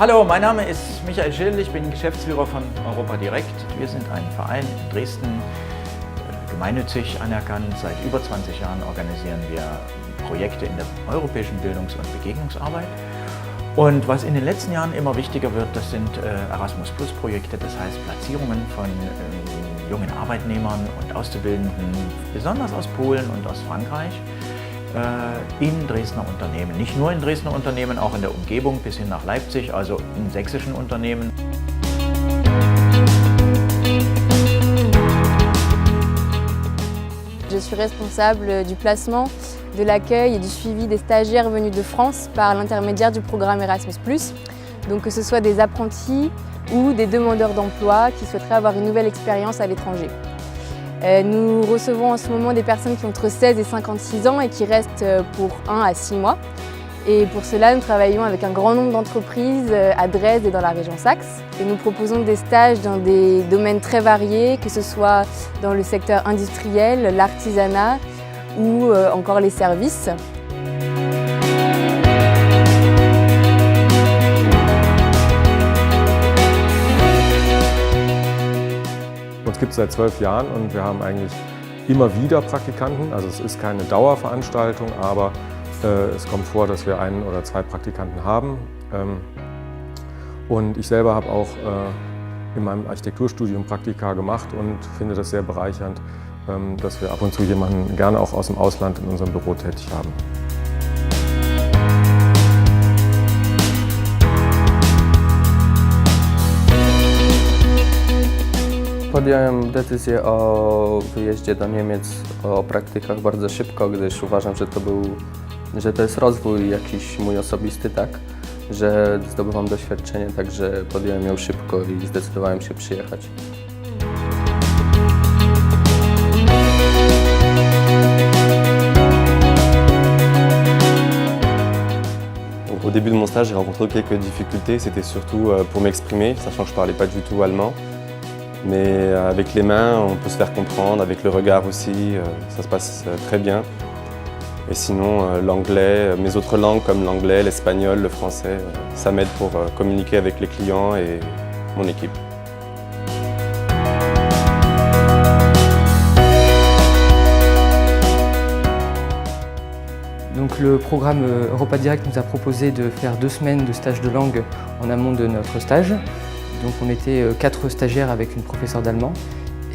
Hallo, mein Name ist Michael Schill, ich bin Geschäftsführer von Europa Direkt. Wir sind ein Verein in Dresden, gemeinnützig anerkannt. Seit über 20 Jahren organisieren wir Projekte in der europäischen Bildungs- und Begegnungsarbeit. Und was in den letzten Jahren immer wichtiger wird, das sind Erasmus-Plus-Projekte, das heißt Platzierungen von jungen Arbeitnehmern und Auszubildenden, besonders aus Polen und aus Frankreich, in Dresdner Unternehmen. Nicht nur in Dresdner Unternehmen, auch in der Umgebung bis hin nach Leipzig, also in sächsischen Unternehmen. Je suis responsable du placement, de l'accueil et du suivi des stagiaires venus de France par l'intermédiaire du programme Erasmus+. Donc que ce soit des apprentis ou des demandeurs d'emploi qui souhaiteraient avoir une nouvelle expérience à l'étranger. Nous recevons en ce moment des personnes qui ont entre 16 et 56 ans et qui restent pour 1 à 6 mois. Et pour cela, nous travaillons avec un grand nombre d'entreprises à Dresde et dans la région Saxe. Et nous proposons des stages dans des domaines très variés, que ce soit dans le secteur industriel, l'artisanat ou encore les services. Uns gibt es seit 12 Jahren und wir haben eigentlich immer wieder Praktikanten. Also es ist keine Dauerveranstaltung, aber es kommt vor, dass wir 1 oder 2 Praktikanten haben. Und ich selber habe auch in meinem Architekturstudium Praktika gemacht und finde das sehr bereichernd, dass wir ab und zu jemanden gerne auch aus dem Ausland in unserem Büro tätig haben. Podjąłem decyzję o wyjeździe do Niemiec, o praktykach bardzo szybko, gdyż uważam, że to jest rozwój jakiś mój osobisty, tak, że zdobywam doświadczenie, także podjąłem ją szybko i zdecydowałem się przyjechać. Au début de mon stage, j'ai rencontré quelques difficultés. C'était surtout pour m'exprimer, sachant que je ne parlais pas du tout allemand. Mais avec les mains, on peut se faire comprendre, avec le regard aussi, ça se passe très bien. Et sinon, l'anglais, mes autres langues comme l'anglais, l'espagnol, le français, ça m'aide pour communiquer avec les clients et mon équipe. Donc le programme Europa Direct nous a proposé de faire 2 semaines de stage de langue en amont de notre stage. Donc on était 4 stagiaires avec une professeure d'allemand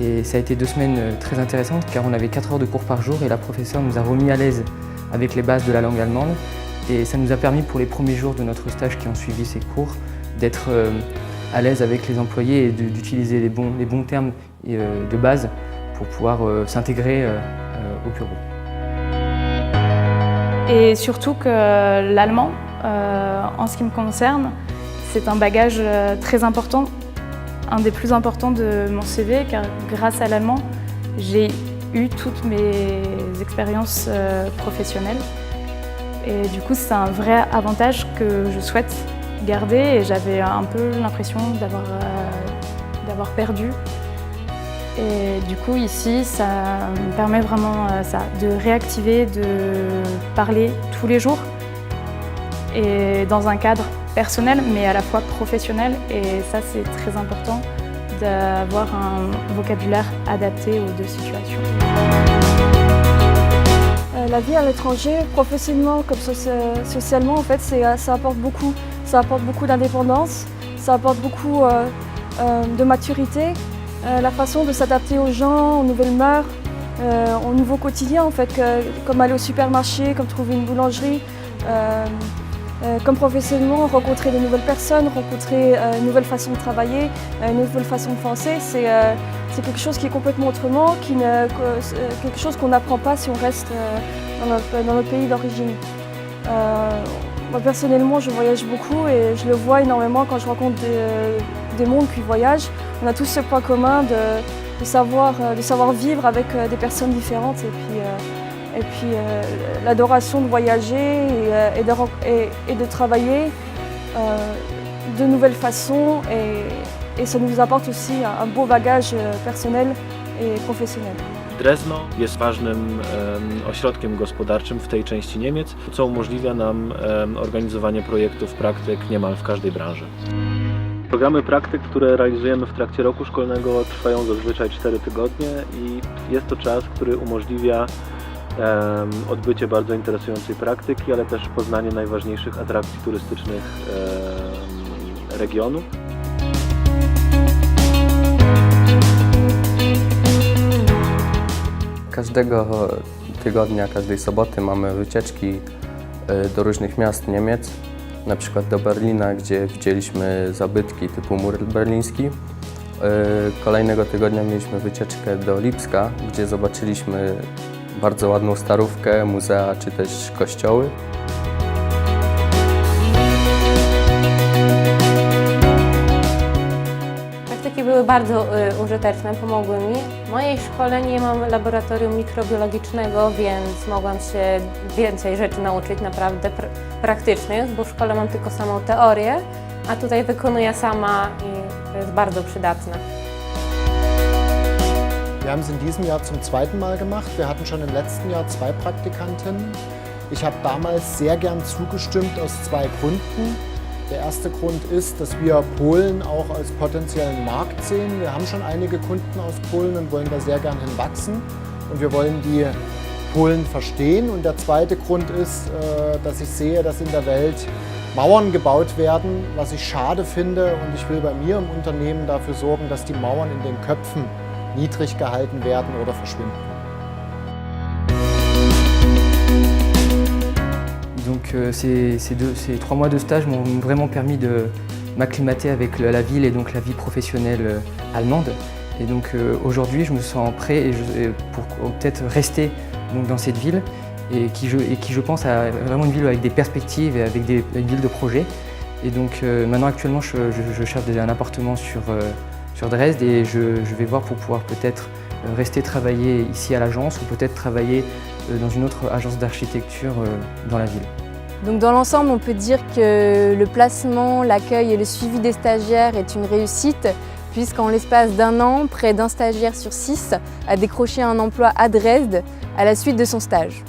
et ça a été 2 semaines très intéressantes car on avait 4 heures de cours par jour et la professeure nous a remis à l'aise avec les bases de la langue allemande et ça nous a permis pour les premiers jours de notre stage qui ont suivi ces cours d'être à l'aise avec les employés et d'utiliser les bons termes de base pour pouvoir s'intégrer au bureau. Et surtout que l'allemand, en ce qui me concerne, c'est un bagage très important, un des plus importants de mon CV, car grâce à l'allemand, j'ai eu toutes mes expériences professionnelles. Et du coup, c'est un vrai avantage que je souhaite garder et j'avais un peu l'impression d'avoir perdu. Et du coup, ici, ça me permet vraiment de réactiver, de parler tous les jours et dans un cadre personnel, mais à la fois professionnel. Et ça, c'est très important d'avoir un vocabulaire adapté aux 2 situations. La vie à l'étranger, professionnellement comme socialement, en fait, ça apporte beaucoup. Ça apporte beaucoup d'indépendance, ça apporte beaucoup de maturité, la façon de s'adapter aux gens, aux nouvelles mœurs, au nouveau quotidien, en fait, comme aller au supermarché, comme trouver une boulangerie. Comme professionnellement, rencontrer de nouvelles personnes, rencontrer une nouvelle façon de travailler, une nouvelle façon de penser, c'est quelque chose qui est complètement autrement, quelque chose qu'on n'apprend pas si on reste dans notre pays d'origine. Moi personnellement, je voyage beaucoup et je le vois énormément quand je rencontre des mondes qui voyagent. On a tous ce point commun de savoir vivre avec des personnes différentes et puis l'adoration de voyager et de travailler de nouvelles façons et ça nous apporte aussi un beau bagage personnel et professionnel. Drezno jest ważnym ośrodkiem gospodarczym w tej części Niemiec, co umożliwia nam organizowanie projektów, praktyk niemal w każdej branży. Programy praktyk, które realizujemy w trakcie roku szkolnego, trwają zazwyczaj 4 tygodnie i jest to czas, który umożliwia odbycie bardzo interesującej praktyki, ale też poznanie najważniejszych atrakcji turystycznych regionu. Każdego tygodnia, każdej soboty mamy wycieczki do różnych miast Niemiec, na przykład do Berlina, gdzie widzieliśmy zabytki typu mur berliński. Kolejnego tygodnia mieliśmy wycieczkę do Lipska, gdzie zobaczyliśmy bardzo ładną starówkę, muzea czy też kościoły. Praktyki były bardzo użyteczne, pomogły mi. W mojej szkole nie mam laboratorium mikrobiologicznego, więc mogłam się więcej rzeczy nauczyć naprawdę praktycznych, bo w szkole mam tylko samą teorię, a tutaj wykonuję sama i to jest bardzo przydatne. Wir haben es in diesem Jahr zum zweiten Mal gemacht. Wir hatten schon im letzten Jahr 2 Praktikantinnen. Ich habe damals sehr gern zugestimmt aus 2 Gründen. Der erste Grund ist, dass wir Polen auch als potenziellen Markt sehen. Wir haben schon einige Kunden aus Polen und wollen da sehr gern hinwachsen. Und wir wollen die Polen verstehen. Und der zweite Grund ist, dass ich sehe, dass in der Welt Mauern gebaut werden, was ich schade finde. Und ich will bei mir im Unternehmen dafür sorgen, dass die Mauern in den Köpfen niedrig gehalten werden oder verschwinden. Donc ces 3 mois de stage m'ont vraiment permis de m'acclimater avec la ville et donc la vie professionnelle allemande. Et donc aujourd'hui je me sens prêt pour peut-être rester donc, dans cette ville et qui je pense a vraiment une ville avec des perspectives et avec une ville de projet. Et donc maintenant actuellement je cherche un appartement sur Dresde et je vais voir pour pouvoir peut-être rester travailler ici à l'agence ou peut-être travailler dans une autre agence d'architecture dans la ville. Donc dans l'ensemble, on peut dire que le placement, l'accueil et le suivi des stagiaires est une réussite puisqu'en l'espace d'1 an, près d'1 stagiaire sur 6 a décroché un emploi à Dresde à la suite de son stage.